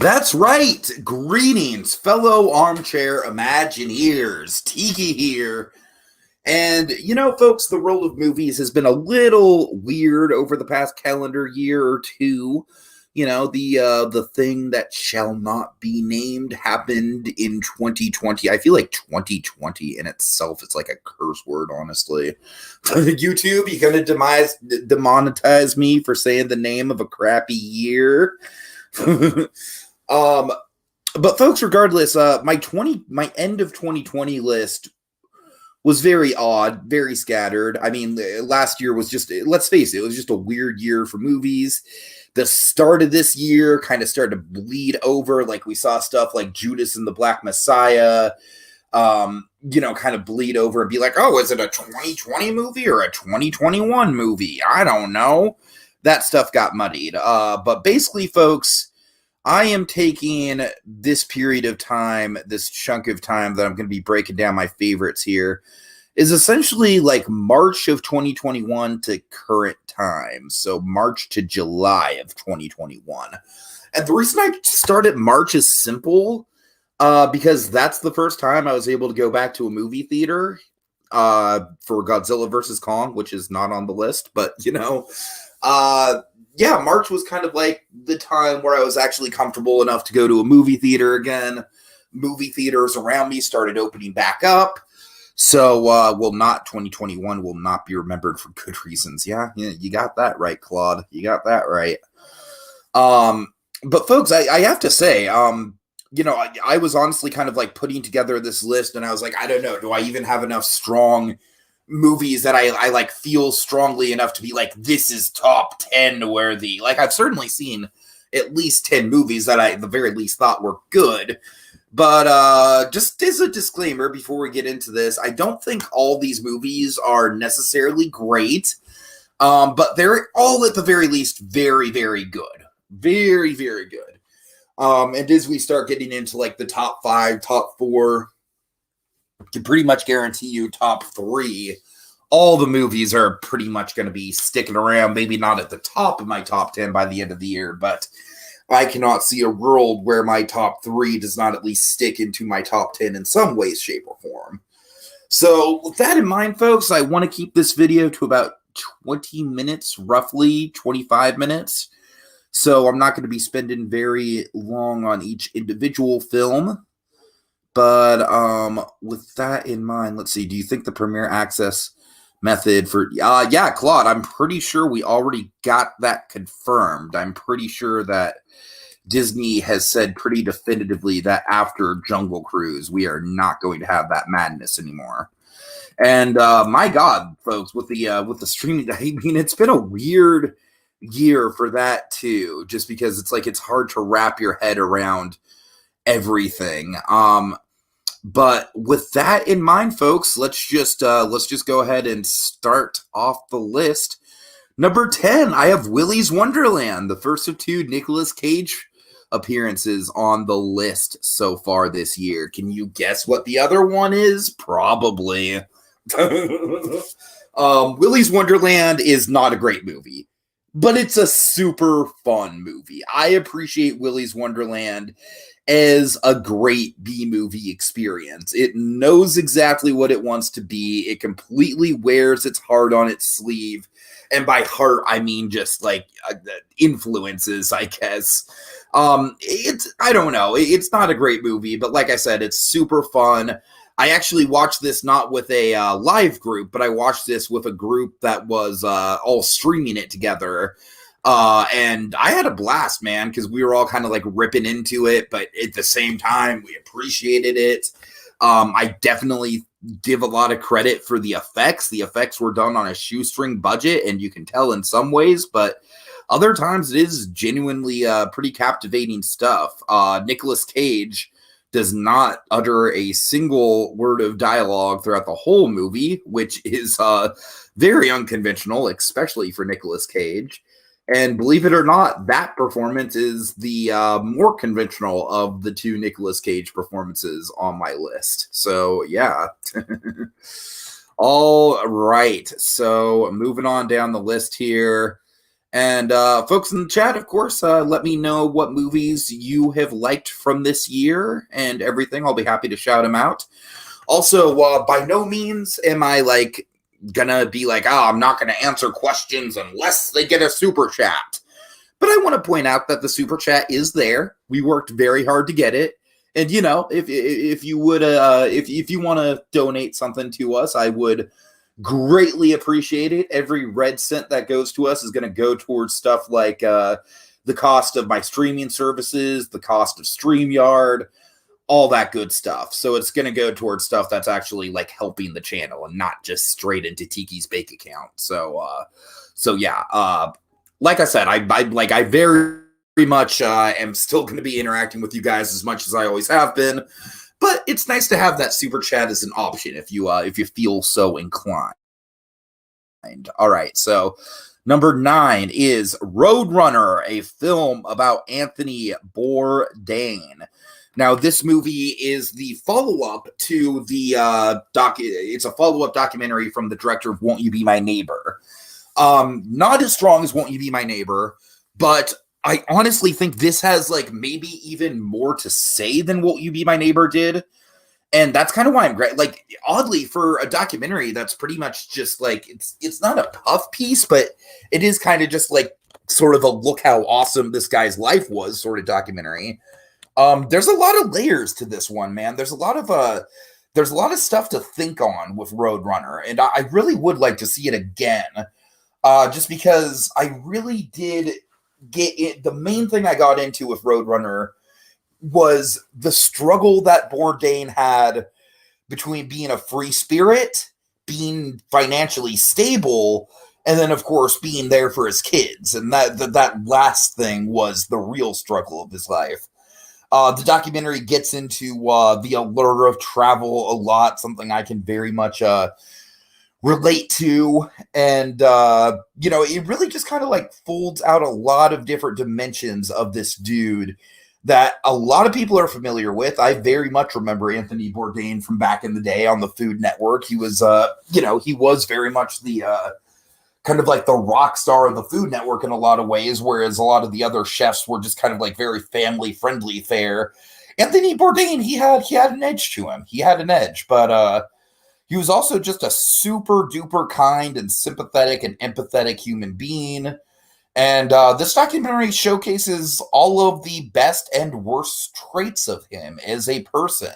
That's right. Greetings, fellow armchair Imagineers. Tiki here. And, folks, the world of movies has been a little weird over the past calendar year or two. The thing that shall not be named happened in 2020. I feel like 2020 in itself is like a curse word, honestly. YouTube, you gonna demonetize me for saying the name of a crappy year? But folks, regardless, my end of 2020 list was very odd, very scattered. I mean, last year was just, let's face it, it was just a weird year for movies. The start of this year kind of started to bleed over. Like we saw stuff like Judas and the Black Messiah, kind of bleed over and be like, oh, is it a 2020 movie or a 2021 movie? I don't know. That stuff got muddied. But basically, folks, I am taking this period of time, this chunk of time that I'm going to be breaking down my favorites here, is essentially like March of 2021 to current time. So March to July of 2021. And the reason I started March is simple, because that's the first time I was able to go back to a movie theater for Godzilla vs. Kong, which is not on the list, but, March was kind of like the time where I was actually comfortable enough to go to a movie theater again. Movie theaters around me started opening back up. So, 2021 will not be remembered for good reasons. Yeah, you got that right, Claude. You got that right. But folks, I have to say, I was honestly kind of like putting together this list and I was like, I don't know, do I even have enough strong movies that I like feel strongly enough to be like, this is top 10 worthy. Like I've certainly seen at least 10 movies that I at the very least thought were good. But just as a disclaimer before we get into this, I don't think all these movies are necessarily great. But they're all at the very least very, very good. Very, very good. And as we start getting into like the top 5, top 4, can pretty much guarantee you top 3, all the movies are pretty much going to be sticking around, maybe not at the top of my top 10 by the end of the year, but I cannot see a world where my top 3 does not at least stick into my top 10 in some way, shape, or form. So with that in mind, folks, I want to keep this video to about 20 minutes, roughly 25 minutes. So I'm not going to be spending very long on each individual film. But with that in mind, let's see. Do you think the Premier Access method for... yeah, Claude, I'm pretty sure we already got that confirmed. I'm pretty sure that Disney has said pretty definitively that after Jungle Cruise, we are not going to have that madness anymore. And my God, folks, with the streaming, I mean, it's been a weird year for that too, just because it's like it's hard to wrap your head around everything. But with that in mind, folks, let's just go ahead and start off the list. Number 10, I have Willy's Wonderland, the first of 2 Nicolas Cage appearances on the list so far this year. Can you guess what the other one is? Probably. Willy's Wonderland is not a great movie, but it's a super fun movie. I appreciate Willy's Wonderland as a great B-movie experience. It knows exactly what it wants to be. It completely wears its heart on its sleeve. And by heart, I mean just like influences, I guess. I don't know. It's not a great movie, but like I said, it's super fun. I actually watched this not with a live group, but I watched this with a group that was all streaming it together. And I had a blast, man, because we were all kind of like ripping into it, but at the same time, we appreciated it. I definitely give a lot of credit for the effects. The effects were done on a shoestring budget, and you can tell in some ways, but other times it is genuinely pretty captivating stuff. Nicolas Cage does not utter a single word of dialogue throughout the whole movie, which is very unconventional, especially for Nicolas Cage. And believe it or not, that performance is the more conventional of the 2 Nicolas Cage performances on my list. So, yeah. All right. So, moving on down the list here. And folks in the chat, of course, let me know what movies you have liked from this year and everything. I'll be happy to shout them out. Also, by no means am I like gonna be like, I'm not gonna answer questions unless they get a super chat. But I want to point out that the super chat is there. We worked very hard to get it. And if you would if you want to donate something to us, I would greatly appreciate it. Every red cent that goes to us is going to go towards stuff like the cost of my streaming services, the cost of StreamYard, all that good stuff. So it's going to go towards stuff that's actually like helping the channel and not just straight into Tiki's bank account. So yeah. Like I said, I very much am still going to be interacting with you guys as much as I always have been. But it's nice to have that super chat as an option if you feel so inclined. All right, so number 9 is Roadrunner, a film about Anthony Bourdain. Now, this movie is the follow-up to the It's a follow-up documentary from the director of Won't You Be My Neighbor. Not as strong as Won't You Be My Neighbor, but I honestly think this has like maybe even more to say than Won't You Be My Neighbor did. And that's kind of why I'm great. Like, oddly, for a documentary that's pretty much just like, it's not a puff piece, but it is kind of just like sort of a look how awesome this guy's life was sort of documentary. There's a lot of layers to this one, man. There's a lot of stuff to think on with Roadrunner, and I really would like to see it again. Just because I really did get it. The main thing I got into with Roadrunner was the struggle that Bourdain had between being a free spirit, being financially stable, and then, of course, being there for his kids. And that last thing was the real struggle of his life. The documentary gets into the allure of travel a lot, something I can very much relate to. And, it really just kind of like folds out a lot of different dimensions of this dude that a lot of people are familiar with. I very much remember Anthony Bourdain from back in the day on the Food Network. He was, he was very much the kind of like the rock star of the Food Network in a lot of ways, whereas a lot of the other chefs were just kind of like very family friendly fare. Anthony Bourdain, he had an edge to him. He had an edge, but he was also just a super duper kind and sympathetic and empathetic human being. And this documentary showcases all of the best and worst traits of him as a person.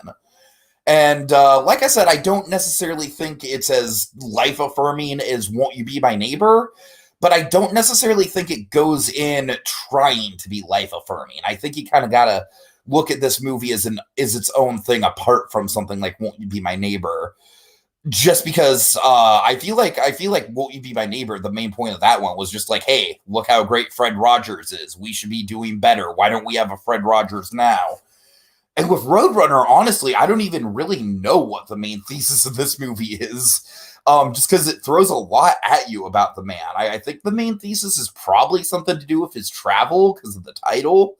And like I said, I don't necessarily think it's as life-affirming as Won't You Be My Neighbor, but I don't necessarily think it goes in trying to be life-affirming. I think you kind of got to look at this movie as its own thing apart from something like Won't You Be My Neighbor. Just because I feel like Won't You Be My Neighbor, the main point of that one was just like, hey, look how great Fred Rogers is. We should be doing better. Why don't we have a Fred Rogers now? And with Roadrunner, honestly, I don't even really know what the main thesis of this movie is, just because it throws a lot at you about the man. I think the main thesis is probably something to do with his travel because of the title.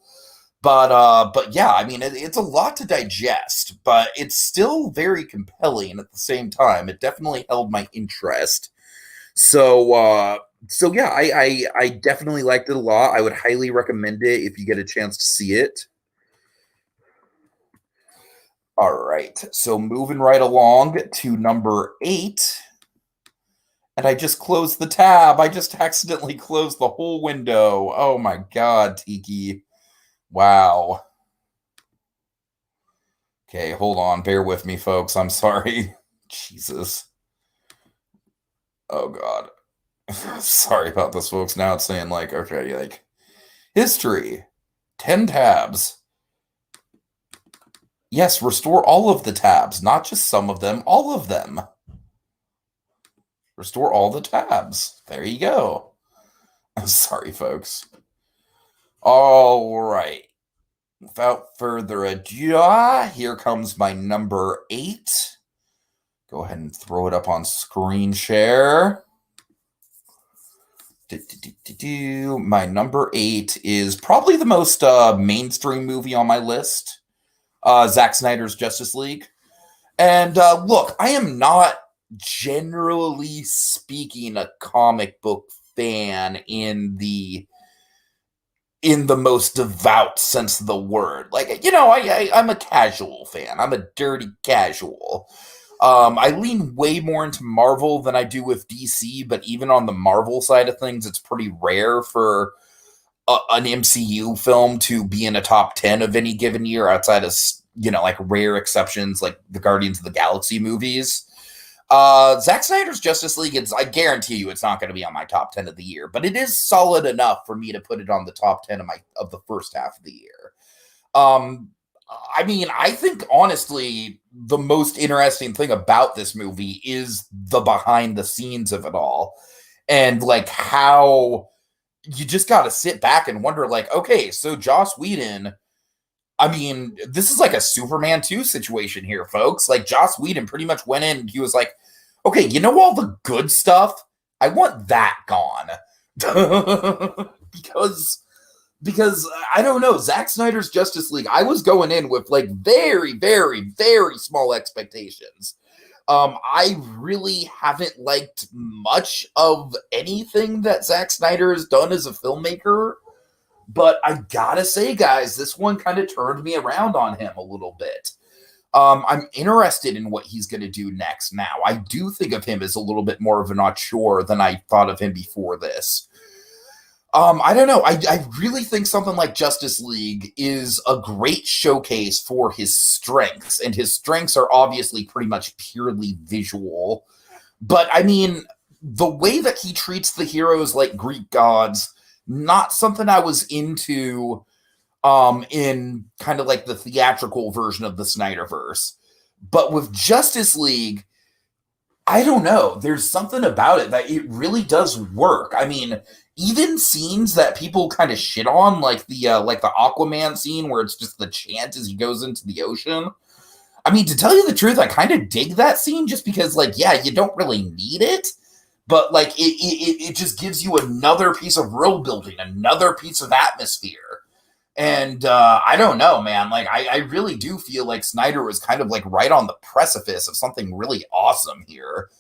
But yeah, I mean, it's a lot to digest, but it's still very compelling at the same time. It definitely held my interest. So yeah, I definitely liked it a lot. I would highly recommend it if you get a chance to see it. All right, so moving right along to number 8. And I just closed the tab. I just accidentally closed the whole window. Oh my God, Tiki. Wow. Okay, hold on. Bear with me, folks. I'm sorry. Jesus. Oh, God. Sorry about this, folks. Now it's saying, like, okay, like, history. 10 tabs. Yes, restore all of the tabs. Not just some of them, all of them. Restore all the tabs. There you go. Sorry, folks. All right. Without further ado, here comes my number 8. Go ahead and throw it up on screen share. My number 8 is probably the most mainstream movie on my list. Zack Snyder's Justice League. And look, I am not generally speaking a comic book fan in the most devout sense of the word. Like, I'm a casual fan. I'm a dirty casual. I lean way more into Marvel than I do with DC, but even on the Marvel side of things, it's pretty rare for an MCU film to be in a top 10 of any given year outside of, like rare exceptions like the Guardians of the Galaxy movies. Zack Snyder's Justice League, I guarantee you it's not going to be on my top 10 of the year, but it is solid enough for me to put it on the top 10 of the first half of the year. I think honestly, the most interesting thing about this movie is the behind the scenes of it all. And like how you just got to sit back and wonder, like, okay, so Joss Whedon, this is like a Superman 2 situation here, folks. Like, Joss Whedon pretty much went in and he was like, okay, all the good stuff? I want that gone. because I don't know, Zack Snyder's Justice League, I was going in with like very, very, very small expectations. I really haven't liked much of anything that Zack Snyder has done as a filmmaker. But I gotta say, guys, this one kind of turned me around on him a little bit. I'm interested in what he's going to do next now. I do think of him as a little bit more of an auteur than I thought of him before this. I don't know. I really think something like Justice League is a great showcase for his strengths. And his strengths are obviously pretty much purely visual. But, the way that he treats the heroes like Greek gods, not something I was into in kind of like the theatrical version of the Snyderverse. But with Justice League, I don't know. There's something about it that it really does work. Even scenes that people kind of shit on, like the Aquaman scene where it's just the chant as he goes into the ocean. To tell you the truth, I kind of dig that scene just because, like, yeah, you don't really need it. But, like, it just gives you another piece of world building, another piece of atmosphere. And I don't know, man. Like, I really do feel like Snyder was kind of, like, right on the precipice of something really awesome here.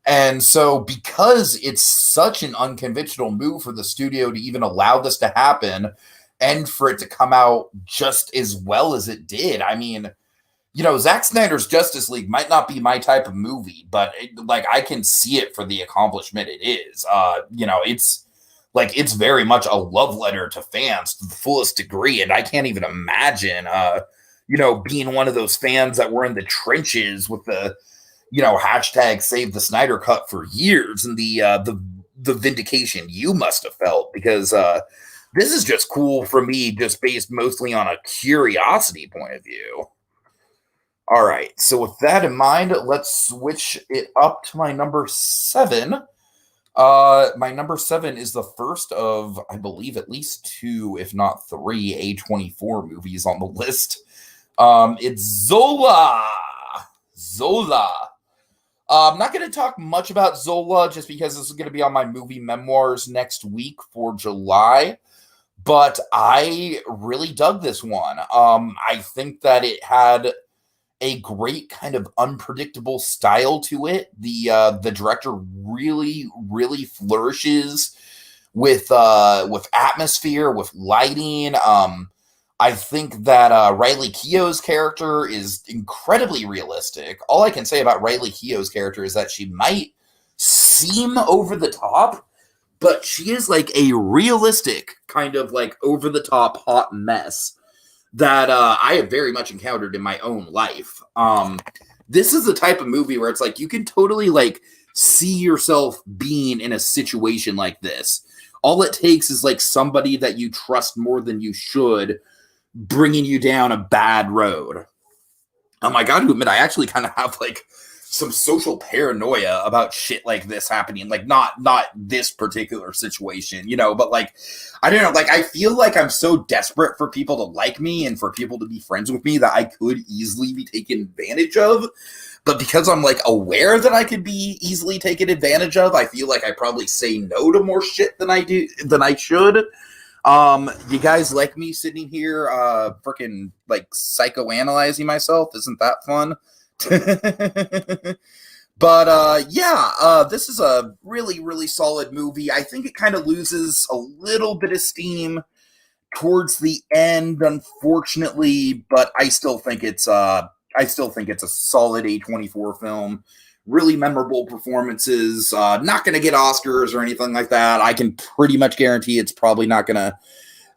And so because it's such an unconventional move for the studio to even allow this to happen and for it to come out just as well as it did, Zack Snyder's Justice League might not be my type of movie, but I can see it for the accomplishment it is. It's very much a love letter to fans to the fullest degree. And I can't even imagine, being one of those fans that were in the trenches with the, hashtag save the Snyder cut for years and the vindication you must have felt, because this is just cool for me, just based mostly on a curiosity point of view. All right, so with that in mind, let's switch it up to my number 7. My number 7 is the first of, I believe, at least 2, if not 3, A24 movies on the list. It's Zola. I'm not going to talk much about Zola just because this is going to be on my movie Memoirs next week for July. But I really dug this one. I think that it had a great kind of unpredictable style to it. The director really, really flourishes with atmosphere, with lighting. I think that Riley Keough's character is incredibly realistic. All I can say about Riley Keough's character is that she might seem over the top, but she is like a realistic kind of like over the top hot mess that I have very much encountered in my own life. This is the type of movie where it's like you can totally like see yourself being in a situation like this. All it takes is like somebody that you trust more than you should bringing you down a bad road. I got to admit, I actually kind of have like some social paranoia about shit like this happening. Like not this particular situation, but like, I don't know, like I feel like I'm so desperate for people to like me and for people to be friends with me that I could easily be taken advantage of. But because I'm like aware that I could be easily taken advantage of, I feel like I probably say no to more shit than I should. You guys like me sitting here freaking like psychoanalyzing myself? Isn't that fun? But this is a really, really solid movie. I think it kind of loses a little bit of steam towards the end, unfortunately, but I still think it's a solid A24 film. Really memorable performances. Not going to get Oscars or anything like that. I can pretty much guarantee it's probably not going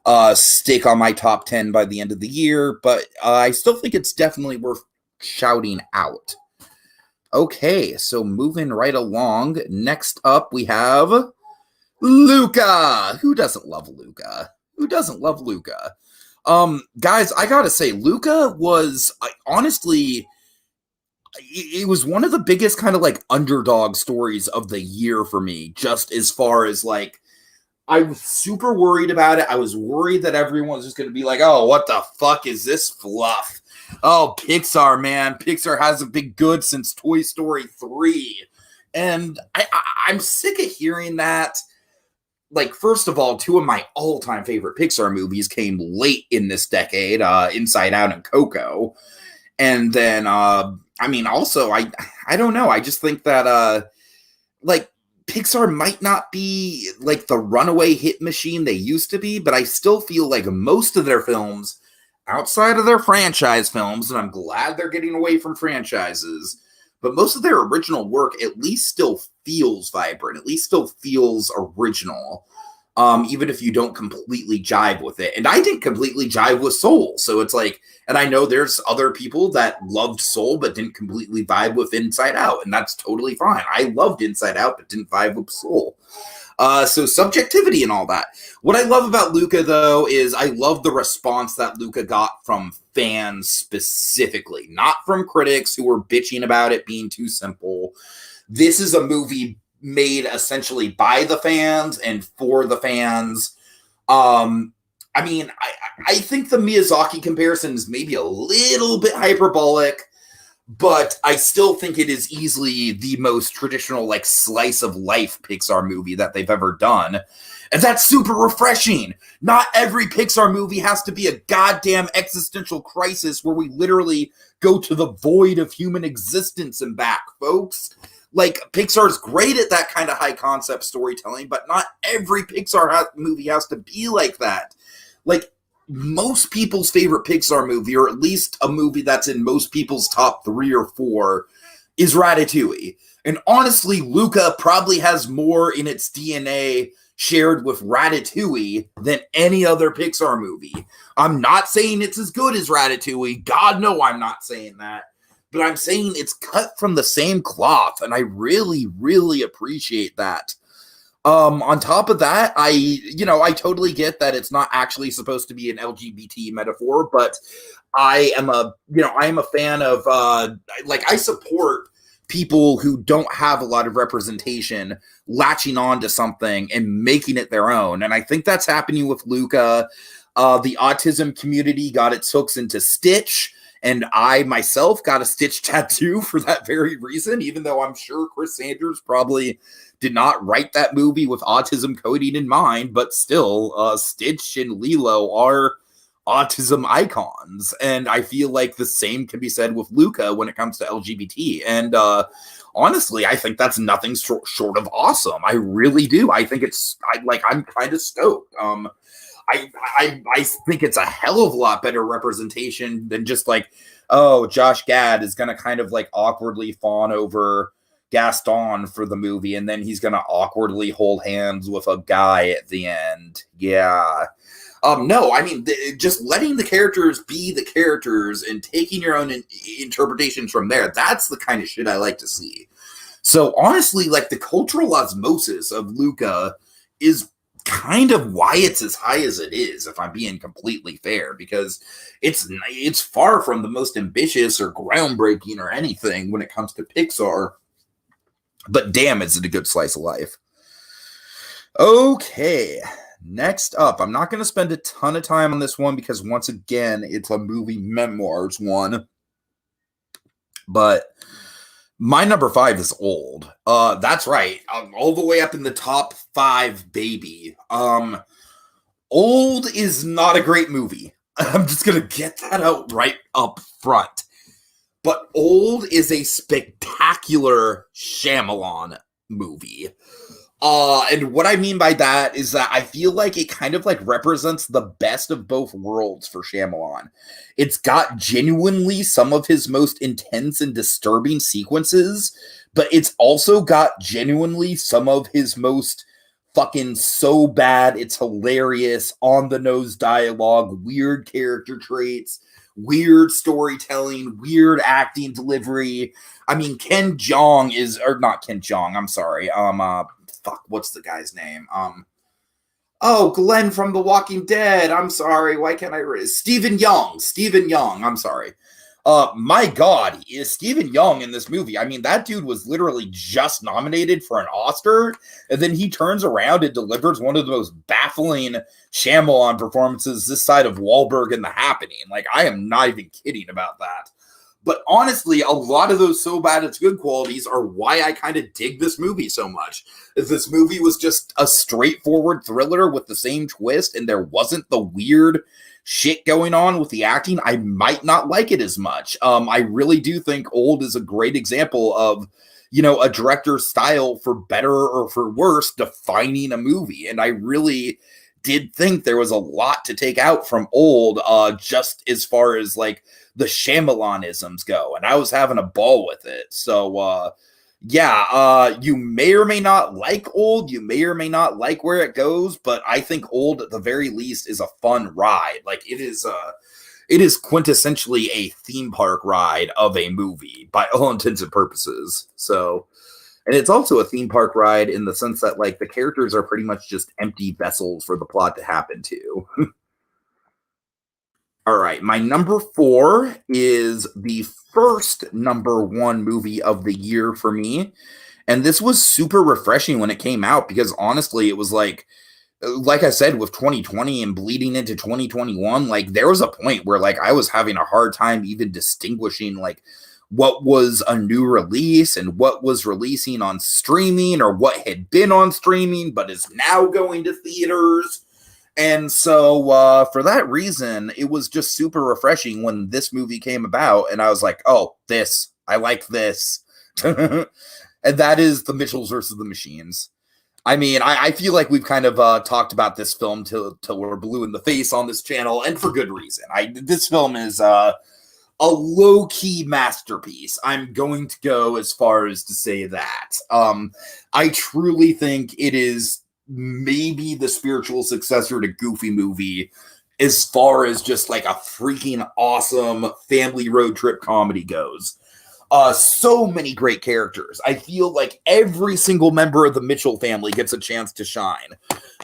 to stick on my top 10 by the end of the year, but I still think it's definitely worth shouting out. Okay, so moving right along. Next up, we have Luca. Who doesn't love Luca? Who doesn't love Luca? Guys, I gotta say, Luca was honestly, it was one of the biggest kind of like underdog stories of the year for me, just as far as like, I was super worried about it. I was worried that everyone was just going to be like, oh, what the fuck is this fluff? Oh, Pixar, man. Pixar hasn't been good since Toy Story 3. And I'm sick of hearing that. Like, first of all, two of my all-time favorite Pixar movies came late in this decade, Inside Out and Coco. And then, also, I don't know. I just think that, Pixar might not be like the runaway hit machine they used to be, but I still feel like most of their films, outside of their franchise films, and I'm glad they're getting away from franchises, but most of their original work at least still feels vibrant, at least still feels original, even if you don't completely jive with it. And I didn't completely jive with Soul, so it's like, and I know there's other people that loved Soul but didn't completely vibe with Inside Out, and that's totally fine. I loved Inside Out but didn't vibe with Soul. So subjectivity and all that. What I love about Luca, though, is I love the response that Luca got from fans specifically, not from critics who were bitching about it being too simple. This is a movie made essentially by the fans and for the fans. I think the Miyazaki comparison is maybe a little bit hyperbolic, but I still think it is easily the most traditional, like, slice of life Pixar movie that they've ever done. And that's super refreshing. Not every Pixar movie has to be a goddamn existential crisis where we literally go to the void of human existence and back, folks. Like, Pixar's great at that kind of high concept storytelling, but not every Pixar movie has to be like that. Like, most people's favorite Pixar movie, or at least a movie that's in most people's top 3 or 4, is Ratatouille. And honestly, Luca probably has more in its DNA shared with Ratatouille than any other Pixar movie. I'm not saying it's as good as Ratatouille. God, no, I'm not saying that. But I'm saying it's cut from the same cloth, and I really, really appreciate that. On top of that, I totally get that it's not actually supposed to be an LGBT metaphor, but I am a fan of, I support people who don't have a lot of representation latching on to something and making it their own. And I think that's happening with Luca. The autism community got its hooks into Stitch, and I myself got a Stitch tattoo for that very reason, even though I'm sure Chris Sanders probably did not write that movie with autism coding in mind, but still, Stitch and Lilo are autism icons. And I feel like the same can be said with Luca when it comes to LGBT. And honestly, I think that's nothing short of awesome. I really do. I think I'm kind of stoked. I think it's a hell of a lot better representation than just like, oh, Josh Gad is going to kind of like awkwardly fawn over Gaston for the movie, and then he's going to awkwardly hold hands with a guy at the end. Yeah. No, I mean, just letting the characters be the characters and taking your own interpretations from there, that's the kind of shit I like to see. So honestly, like, the cultural osmosis of Luca is kind of why it's as high as it is, if I'm being completely fair, because it's far from the most ambitious or groundbreaking or anything when it comes to Pixar. But damn, is it a good slice of life. Okay, next up, I'm not going to spend a ton of time on this one because, once again, it's a movie Memoirs one. But my number 5 is Old. That's right. All the way up in the top 5, baby. Old is not a great movie. I'm just going to get that out right up front. But Old is a spectacular Shyamalan movie. And what I mean by that is that I feel like it kind of like represents the best of both worlds for Shyamalan. It's got genuinely some of his most intense and disturbing sequences, but it's also got genuinely some of his most fucking so bad it's hilarious, on the nose dialogue, weird character traits, weird storytelling, weird acting delivery. I mean, Ken Jeong is, or not Ken Jeong, I'm sorry. What's the guy's name? Glenn from The Walking Dead. I'm sorry. Why can't I? Stephen Young. I'm sorry. My God, is Stephen Young in this movie? I mean, that dude was literally just nominated for an Oscar, and then he turns around and delivers one of the most baffling Shyamalan performances this side of Wahlberg in The Happening. Like, I am not even kidding about that. But honestly, a lot of those so bad it's good qualities are why I kind of dig this movie so much. If this movie was just a straightforward thriller with the same twist and there wasn't the weird shit going on with the acting, I might not like it as much. I really do think Old is a great example of, a director's style, for better or for worse, defining a movie. And I really did think there was a lot to take out from Old, just as far as like the Shyamalan-isms go, and I was having a ball with it. So you may or may not like Old, you may or may not like where it goes, but I think Old at the very least is a fun ride. Like, it is quintessentially a theme park ride of a movie by all intents and purposes. So, and it's also a theme park ride in the sense that like the characters are pretty much just empty vessels for the plot to happen to. All right, my number 4 is the first number 1 movie of the year for me. And this was super refreshing when it came out because honestly, it was like I said, with 2020 and bleeding into 2021, like there was a point where like I was having a hard time even distinguishing like what was a new release and what was releasing on streaming or what had been on streaming but is now going to theaters. And so for that reason, it was just super refreshing when this movie came about. And I was like, oh, I like this. And that is The Mitchells versus the Machines. I mean, I feel like we've kind of talked about this film till we're blue in the face on this channel, and for good reason. This film is a low-key masterpiece. I'm going to go as far as to say that. I truly think it is maybe the spiritual successor to Goofy Movie as far as just like a freaking awesome family road trip comedy goes. So many great characters. I feel like every single member of the Mitchell family gets a chance to shine.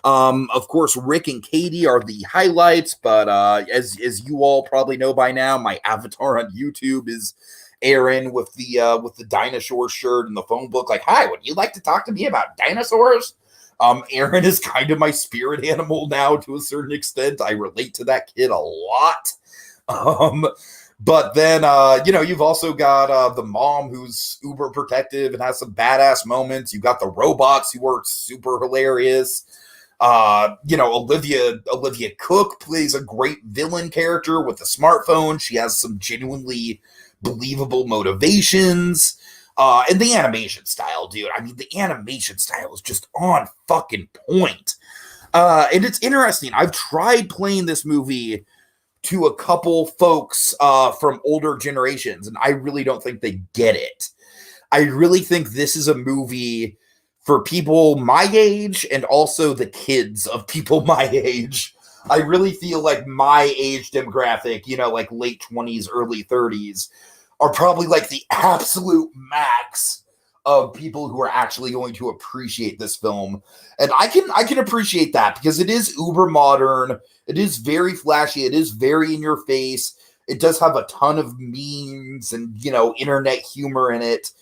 Of course, Rick and Katie are the highlights, but as you all probably know by now, my avatar on YouTube is Aaron with the dinosaur shirt and the phone book. Like, hi, would you like to talk to me about dinosaurs? Aaron is kind of my spirit animal now to a certain extent. I relate to that kid a lot. But then, you've also got the mom who's uber protective and has some badass moments. You got the robots who are super hilarious. Olivia Cook plays a great villain character with a smartphone. She has some genuinely believable motivations. And the animation style, dude. I mean, the animation style is just on fucking point. And it's interesting. I've tried playing this movie to a couple folks from older generations, and I really don't think they get it. I really think this is a movie for people my age and also the kids of people my age. I really feel like my age demographic, like late 20s, early 30s, are probably like the absolute max of people who are actually going to appreciate this film. And I can appreciate that because it is uber modern. It is very flashy. It is very in your face. It does have a ton of memes and, internet humor in it.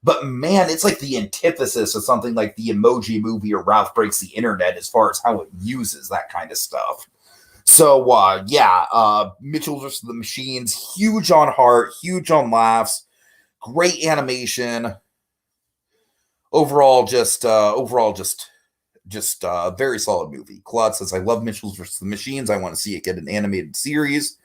But man, it's like the antithesis of something like the Emoji Movie or Ralph Breaks the Internet as far as how it uses that kind of stuff. So, Mitchell vs. the Machines, huge on heart, huge on laughs, great animation. Overall, just a very solid movie. Claude says, I love Mitchell vs. the Machines. I want to see it get an animated series.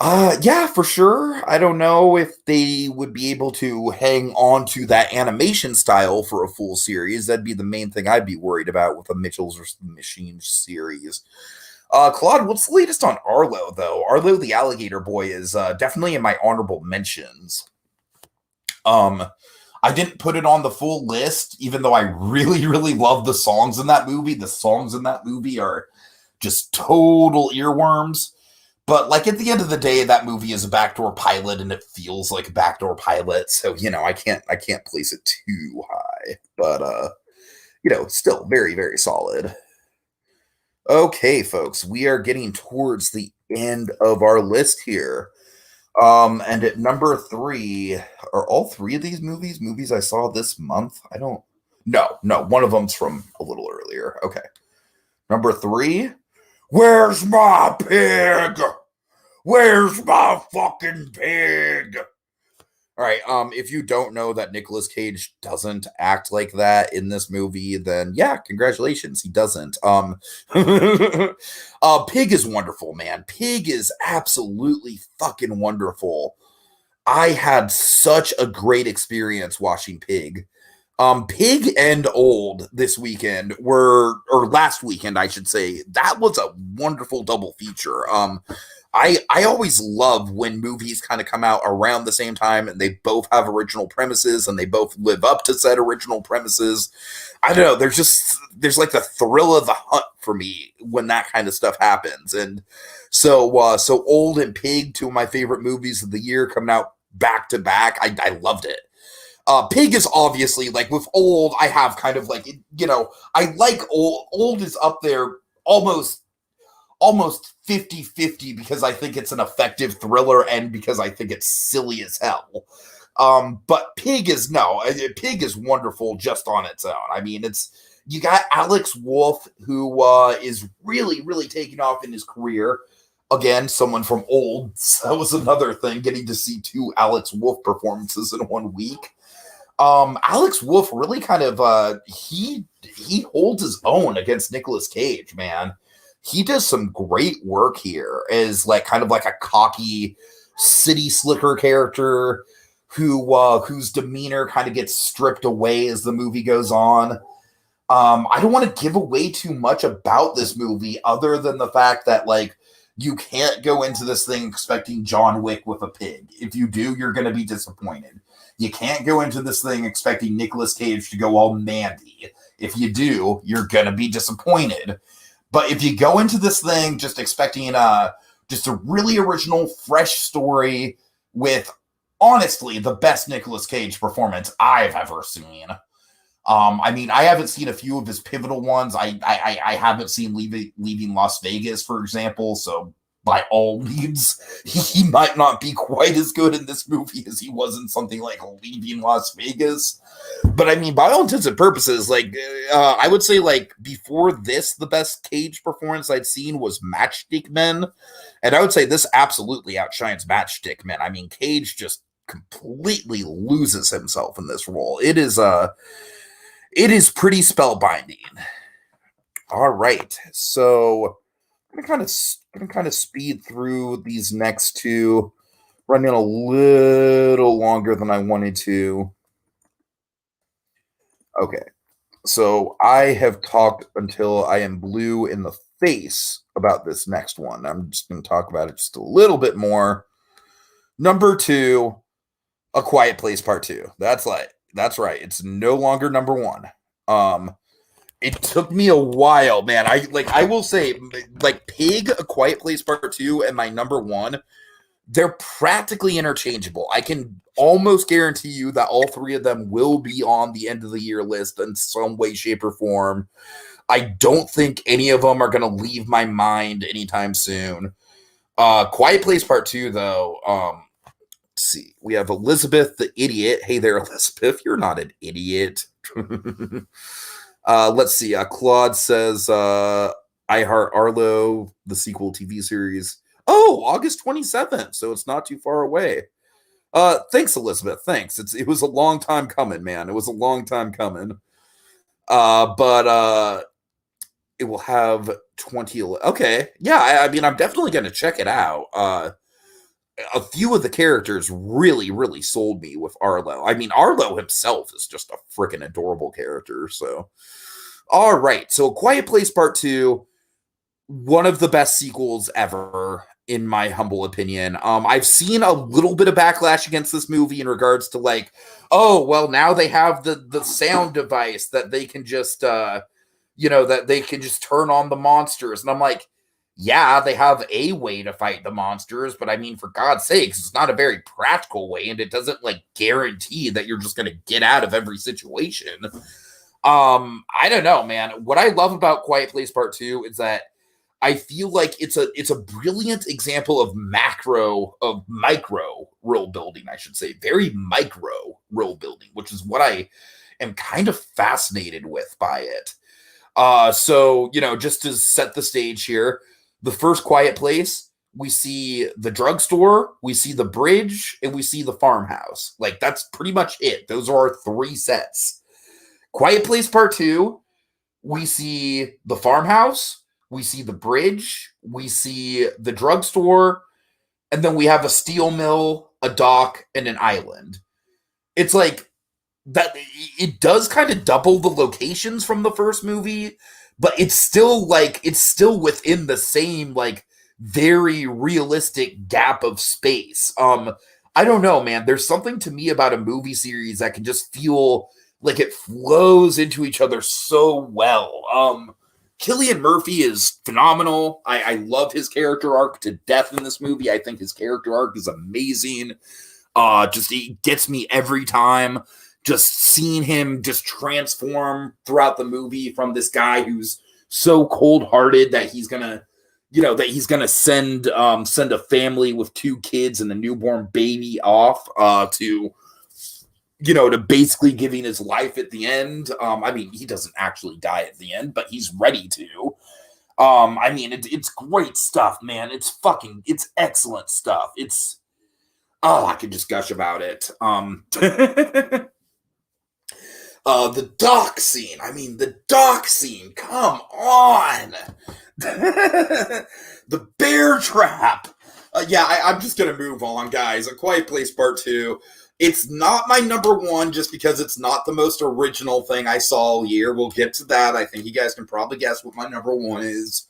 Yeah, for sure. I don't know if they would be able to hang on to that animation style for a full series. That'd be the main thing I'd be worried about with a Mitchell's or Machines series. Claude, what's the latest on Arlo, though? Arlo the Alligator Boy is definitely in my honorable mentions. Um, I didn't put it on the full list, even though I really, really love the songs in that movie. The songs in that movie are just total earworms. But like at the end of the day, that movie is a backdoor pilot, and it feels like a backdoor pilot. So I can't place it too high. But still very, very solid. Okay, folks, we are getting towards the end of our list here. And at number 3, are all 3 of these movies I saw this month? I don't. No, one of them's from a little earlier. Okay, number 3. Where's my pig? Where's my fucking pig? All right. If you don't know that Nicolas Cage doesn't act like that in this movie, then yeah, congratulations, he doesn't. Pig is wonderful, man. Pig is absolutely fucking wonderful. I had such a great experience watching Pig. Pig and Old this weekend or last weekend, I should say. That was a wonderful double feature. I always love when movies kind of come out around the same time and they both have original premises and they both live up to said original premises. I don't know. There's like the thrill of the hunt for me when that kind of stuff happens. And so Old and Pig, 2 of my favorite movies of the year, coming out back to back. I loved it. Pig is obviously, like, with Old, I have kind of like, I like Old. Old is up there almost 50-50 because I think it's an effective thriller and because I think it's silly as hell. But Pig is wonderful just on its own. I mean, you got Alex Wolff, who is really, really taking off in his career. Again, someone from Old. So that was another thing, getting to see 2 Alex Wolff performances in 1 week. Alex Wolff really kind of he holds his own against Nicolas Cage, man. He does some great work here as like kind of like a cocky city slicker character whose demeanor kind of gets stripped away as the movie goes on. I don't want to give away too much about this movie other than the fact that, like, you can't go into this thing expecting John Wick with a pig. If you do, you're going to be disappointed. You can't go into this thing expecting Nicolas Cage to go all Mandy. If you do, you're going to be disappointed. But if you go into this thing just expecting just a really original, fresh story with, honestly, the best Nicolas Cage performance I've ever seen. I mean, I haven't seen a few of his pivotal ones. I haven't seen Leaving Las Vegas, for example. So by all means, he might not be quite as good in this movie as he was in something like Leaving Las Vegas. But I mean, by all intents and purposes, like, I would say, like, before this, the best Cage performance I'd seen was Matchstick Men. And I would say this absolutely outshines Matchstick Men. I mean, Cage just completely loses himself in this role. It is pretty spellbinding. All right, so I'm gonna kind of speed through these next 2, running a little longer than I wanted to. Okay, so I have talked until I am blue in the face about this next one. I'm just going to talk about it just a little bit more. Number 2, A Quiet Place Part 2. That's right. It's no longer number 1. It took me a while, man. I will say, like, Pig, A Quiet Place Part 2, and my number 1, they're practically interchangeable. I can almost guarantee you that all 3 of them will be on the end of the year list in some way, shape, or form. I don't think any of them are going to leave my mind anytime soon. Quiet Place Part 2, though, let's see. We have Elizabeth the Idiot. Hey there, Elizabeth. You're not an idiot. Let's see. Claude says, I Heart Arlo, the sequel TV series. Oh, August 27th. So it's not too far away. Thanks, Elizabeth. Thanks. It was a long time coming, man. It was a long time coming. But it will have 20. Okay. Yeah. I mean, I'm definitely going to check it out. a few of the characters really, really sold me with Arlo. I mean, Arlo himself is just a freaking adorable character. So, all right. So, Quiet Place Part 2, one of the best sequels ever, in my humble opinion. I've seen a little bit of backlash against this movie in regards to like, oh, well, now they have the sound device that they can just, that they can just turn on the monsters. And I'm like, yeah, they have a way to fight the monsters, but I mean, for God's sakes, it's not a very practical way, and it doesn't like guarantee that you're just going to get out of every situation. I don't know, man. What I love about Quiet Place Part 2 is that I feel like it's a brilliant example of micro world building, I should say. Very micro world building, which is what I am kind of fascinated with by it. So, just to set the stage here, the first Quiet Place, we see the drugstore, we see the bridge, and we see the farmhouse. Like, that's pretty much it. Those are our 3 sets. Quiet Place Part 2, we see the farmhouse, we see the bridge, we see the drugstore, and then we have a steel mill, a dock, and an island. It's like, that it does kind of double the locations from the first movie, but it's still within the same like very realistic gap of space. I don't know, man. There's something to me about a movie series that can just feel like it flows into each other so well. Cillian Murphy is phenomenal. I love his character arc to death in this movie. I think his character arc is amazing. Just he gets me every time. Just seeing him just transform throughout the movie from this guy who's so cold-hearted that he's gonna send a family with 2 kids and a newborn baby off to basically giving his life at the end. I mean, he doesn't actually die at the end, but he's ready to. I mean, it's great stuff, man. It's excellent stuff. I could just gush about it. The dock scene. I mean, the dock scene. Come on. The bear trap. I'm just going to move on, guys. A Quiet Place Part 2. It's not my number 1 just because it's not the most original thing I saw all year. We'll get to that. I think you guys can probably guess what my number 1 is.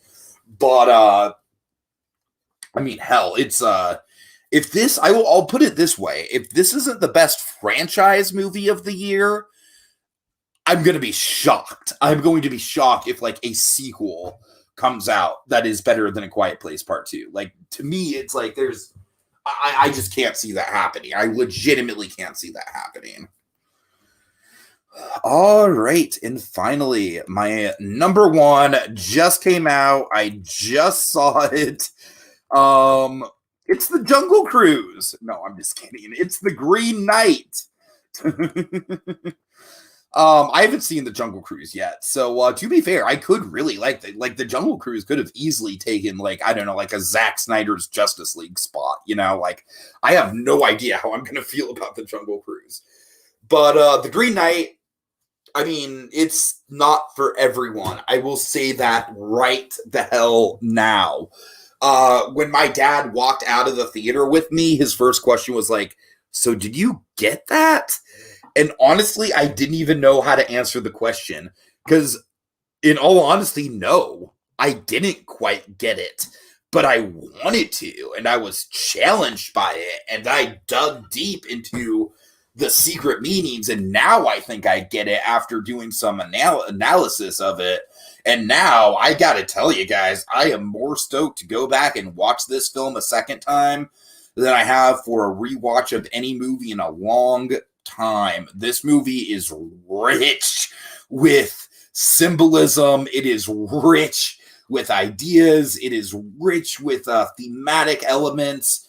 But, I mean, hell, it's, if this, I'll put it this way. If this isn't the best franchise movie of the year, I'm going to be shocked. I'm going to be shocked if like a sequel comes out that is better than A Quiet Place Part 2. Like, to me, it's like I just can't see that happening. I legitimately can't see that happening. All right. And finally, my number 1 just came out. I just saw it. It's The Jungle Cruise. No, I'm just kidding. It's The Green Knight. I haven't seen The Jungle Cruise yet, so to be fair, I could really like the Jungle Cruise could have easily taken a Zack Snyder's Justice League spot. I have no idea how I'm gonna feel about The Jungle Cruise, but The Green Knight, I mean, it's not for everyone. I will say that right the hell now. When my dad walked out of the theater with me, his first question was like, "So did you get that?" And honestly, I didn't even know how to answer the question because, in all honesty, no, I didn't quite get it, but I wanted to, and I was challenged by it, and I dug deep into the secret meanings, and now I think I get it after doing some analysis of it. And now I gotta tell you guys, I am more stoked to go back and watch this film a second time than I have for a rewatch of any movie in a long time. This movie is rich with symbolism. It is rich with ideas. It is rich with thematic elements.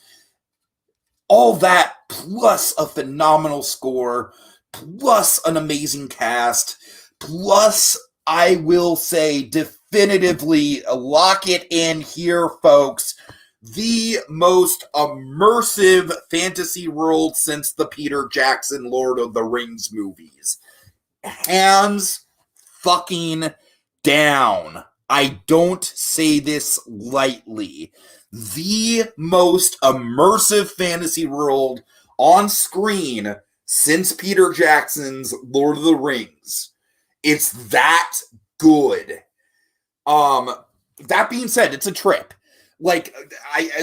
All that plus a phenomenal score, plus an amazing cast, plus I will say definitively lock it in here, folks. The most immersive fantasy world since the Peter Jackson Lord of the Rings movies. Hands fucking down. I don't say this lightly, the most immersive fantasy world on screen since Peter Jackson's Lord of the Rings. It's that good. That being said, it's a trip. Like,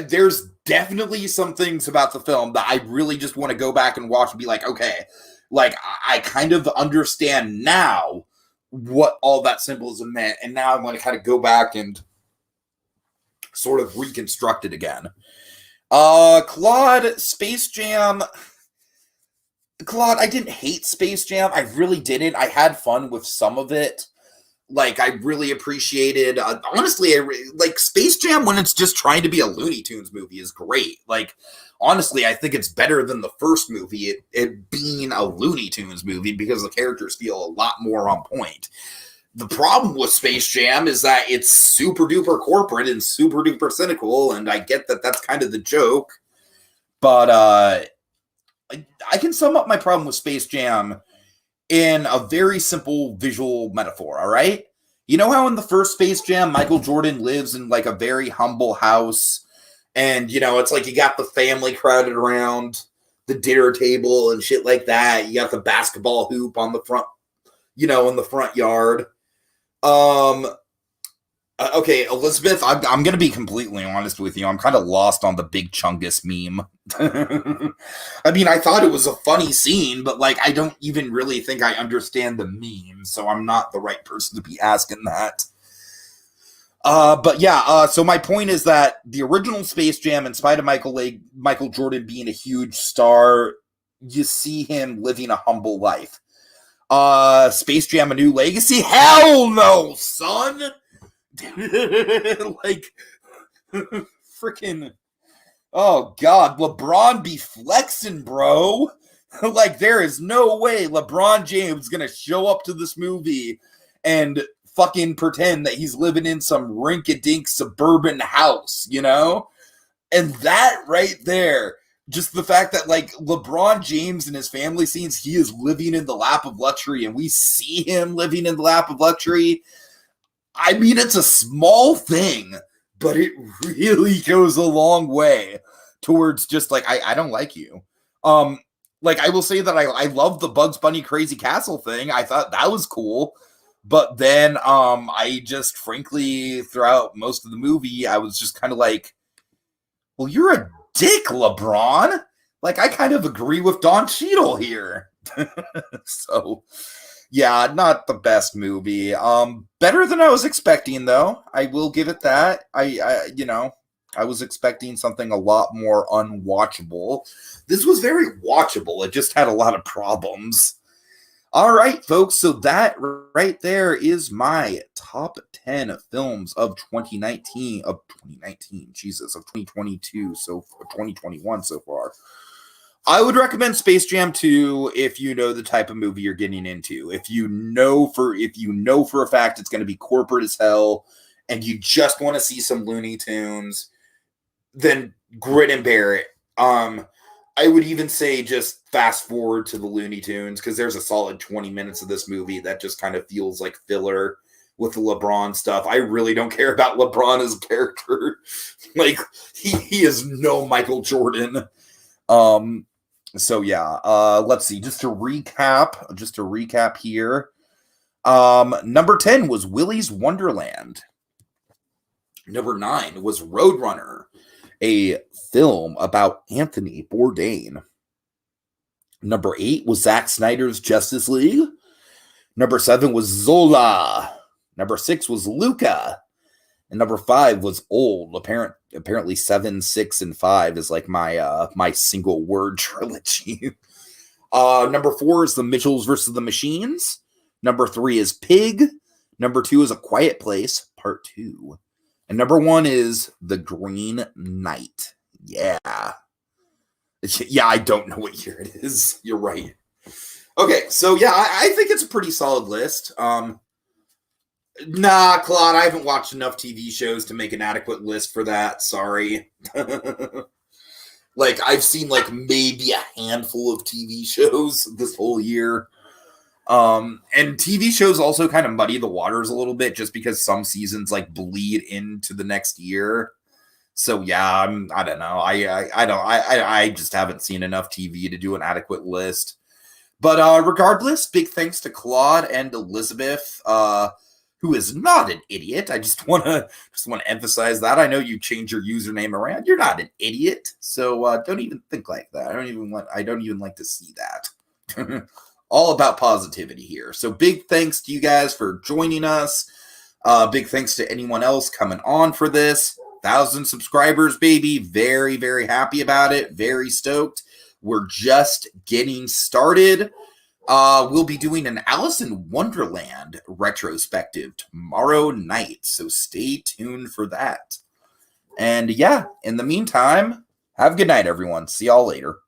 there's definitely some things about the film that I really just want to go back and watch and be like, okay, like, I kind of understand now what all that symbolism meant, and now I want to kind of go back and sort of reconstruct it again. Claude, Space Jam. Claude, I didn't hate Space Jam. I really didn't. I had fun with some of it. Like, I really appreciated, honestly, like, Space Jam when it's just trying to be a Looney Tunes movie is great. Like, honestly, I think it's better than the first movie, it being a Looney Tunes movie, because the characters feel a lot more on point. The problem with Space Jam is that it's super duper corporate and super duper cynical, and I get that that's kind of the joke, but I can sum up my problem with Space Jam in a very simple visual metaphor, all right? You know how in the first Space Jam, Michael Jordan lives in like a very humble house, and, you know, it's like you got the family crowded around the dinner table and shit like that. You got the basketball hoop on the front, you know, in the front yard. Okay, Elizabeth, I'm going to be completely honest with you. I'm kind of lost on the Big Chungus meme. I mean, I thought it was a funny scene, but, like, I don't even really think I understand the meme, so I'm not the right person to be asking that. But yeah, so my point is that the original Space Jam, in spite of Michael Jordan being a huge star, you see him living a humble life. Space Jam: A New Legacy? Hell no, son! Like, freaking, oh god, LeBron be flexing, bro. Like, there is no way LeBron James gonna show up to this movie and fucking pretend that he's living in some rinky-dink suburban house, you know? And that right there, just the fact that, like, LeBron James and his family scenes, he is living in the lap of luxury, and we see him living in the lap of luxury. I mean, it's a small thing, but it really goes a long way towards just, like, I don't like you. Like, I will say that I love the Bugs Bunny Crazy Castle thing. I thought that was cool. But then, I just, frankly, throughout most of the movie, I was just kind of like, well, you're a dick, LeBron. Like, I kind of agree with Don Cheadle here. So, yeah, not the best movie. Better than I was expecting, though. I will give it that. I was expecting something a lot more unwatchable. This was very watchable. It just had a lot of problems. All right, folks, so that right there is my top 10 films of 2019, Jesus, of 2022, so 2021 so far. I would recommend Space Jam 2 if you know the type of movie you're getting into. If you know for a fact it's going to be corporate as hell and you just want to see some Looney Tunes, then grit and bear it. I would even say just fast forward to the Looney Tunes, because there's a solid 20 minutes of this movie that just kind of feels like filler with the LeBron stuff. I really don't care about LeBron as a character. Like, he is no Michael Jordan. So yeah, let's see. Just to recap here. Number 10 was Willy's Wonderland. Number 9 was Roadrunner, a film about Anthony Bourdain. Number 8 was Zack Snyder's Justice League. Number 7 was Zola. Number 6 was Luca. And number 5 was Old. Apparently 7, 6, and 5 is like my single word trilogy. Number 4 is The Mitchells versus the Machines. Number 3 is Pig. Number 2 is A Quiet Place, Part 2. And number 1 is The Green Knight. Yeah. Yeah, I don't know what year it is. You're right. Okay, so yeah, I think it's a pretty solid list. Nah, Claude, I haven't watched enough TV shows to make an adequate list for that. Sorry. Like, I've seen like maybe a handful of TV shows this whole year. And TV shows also kind of muddy the waters a little bit just because some seasons like bleed into the next year. So yeah, I don't know. I just haven't seen enough TV to do an adequate list. But regardless, big thanks to Claude and Elizabeth, who is not an idiot. I just want to emphasize that. I know you change your username around. You're not an idiot. So don't even think like that. I don't even like to see that. All about positivity here. So big thanks to you guys for joining us. Big thanks to anyone else coming on for this. 1,000 subscribers, baby. Very, very happy about it. Very stoked. We're just getting started. We'll be doing an Alice in Wonderland retrospective tomorrow night. So stay tuned for that. And yeah, in the meantime, have a good night, everyone. See y'all later.